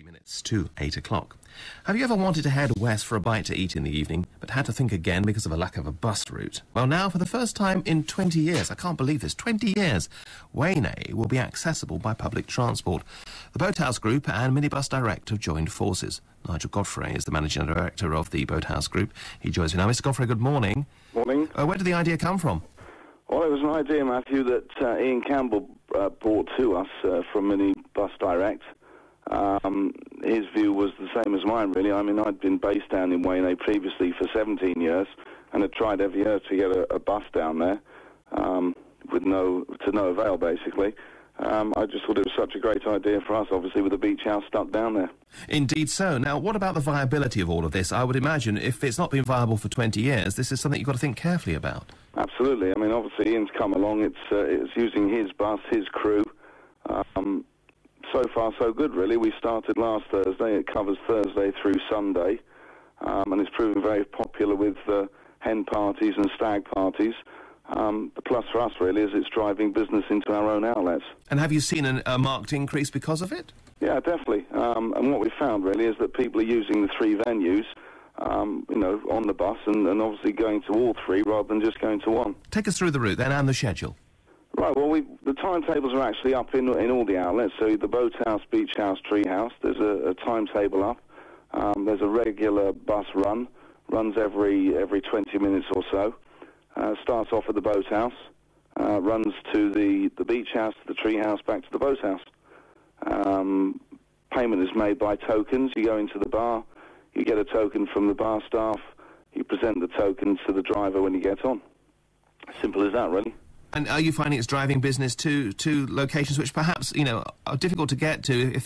Minutes to 8 o'clock. Have you ever wanted to head west for a bite to eat in the evening, but had to think again because of a lack of a bus route? Well, now, for the first time in 20 years, I can't believe this, 20 years, Waynay will be accessible by public transport. The Boathouse Group and Minibus Direct have joined forces. Nigel Godfrey is the Managing Director of the Boathouse Group. He joins me now. Mr. Godfrey, good morning. Morning. Where did the idea come from? Well, it was an idea, Matthew, that Ian Campbell brought to us from Minibus Direct. His view was the same as mine, really. I mean, I'd been based down in Waynay previously for 17 years and had tried every year to get a bus down there to no avail, basically. I just thought it was such a great idea for us, obviously, with the beach house stuck down there. Indeed so. Now, what about the viability of all of this? I would imagine if it's not been viable for 20 years, this is something you've got to think carefully about. Absolutely. I mean, obviously, Ian's come along. It's using his bus, his crew. So far, so good, really. We started last Thursday. It covers Thursday through Sunday, and it's proving very popular with hen parties and stag parties. The plus for us, really, is it's driving business into our own outlets. And have you seen a marked increase because of it? Yeah, definitely. And what we found, really, is that people are using the three venues, on the bus, and obviously going to all three rather than just going to one. Take us through the route, then, and the schedule. Right, well, the timetables are actually up in all the outlets. So the Boathouse, Beach House, Tree House, there's a timetable up. There's a regular bus runs every 20 minutes or so. Starts off at the Boathouse, runs to the Beach House, to the Tree House, back to the Boathouse. Payment is made by tokens. You go into the bar, you get a token from the bar staff, you present the token to the driver when you get on. Simple as that, really. And are you finding it's driving business to locations which perhaps, are difficult to get to if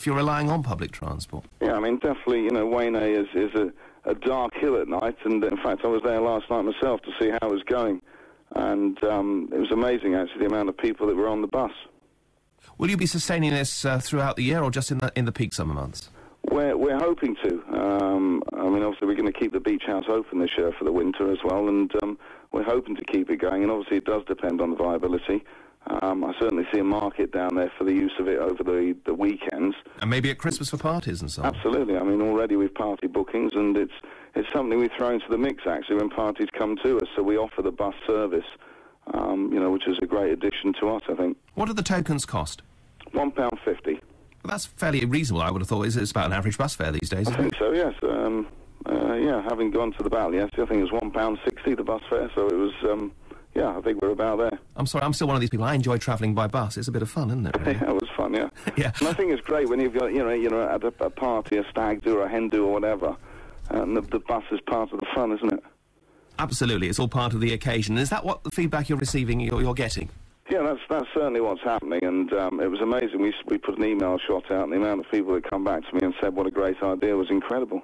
you're relying on public transport? Yeah, I mean, definitely, Waynay is a dark hill at night, and in fact I was there last night myself to see how it was going, and it was amazing, actually, the amount of people that were on the bus. Will you be sustaining this throughout the year, or just in the peak summer months? We're hoping to. I mean, obviously we're going to keep the beach house open this year for the winter as well, and we're hoping to keep it going, and obviously it does depend on the viability. I certainly see a market down there for the use of it over the weekends. And maybe at Christmas for parties and so on. Absolutely. I mean, already we've party bookings, and it's something we throw into the mix, actually, when parties come to us. So we offer the bus service, which is a great addition to us, I think. What do the tokens cost? £1.50. Well, that's fairly reasonable, I would have thought. It's about an average bus fare these days, I think so, yes. Having gone to the battle yesterday, I think it was £1.60, the bus fare, so it was... I think we're about there. I'm sorry, I'm still one of these people. I enjoy travelling by bus. It's a bit of fun, isn't it? Really? Yeah, it was fun, yeah. Yeah. And I think it's great when you've got, at a party, a stag do or a hen do or whatever, and the bus is part of the fun, isn't it? Absolutely, it's all part of the occasion. Is that what the feedback you're receiving, you're getting? Yeah, that's certainly what's happening, and it was amazing. We put an email shot out, and the amount of people that come back to me and said what a great idea was incredible.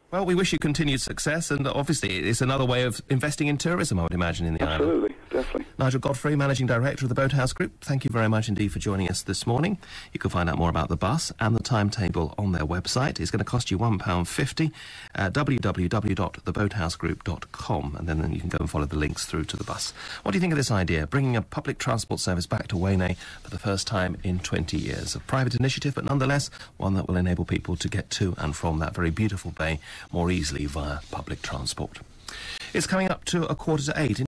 Well, we wish you continued success, and obviously it's another way of investing in tourism, I would imagine, in the island. Absolutely, definitely. Nigel Godfrey, Managing Director of the Boathouse Group, thank you very much indeed for joining us this morning. You can find out more about the bus and the timetable on their website. It's going to cost you £1.50, www.theboathousegroup.com, and then you can go and follow the links through to the bus. What do you think of this idea, bringing a public transport service back to Waynay for the first time in 20 years? A private initiative, but nonetheless one that will enable people to get to and from that very beautiful bay more easily via public transport. It's coming up to 7:45.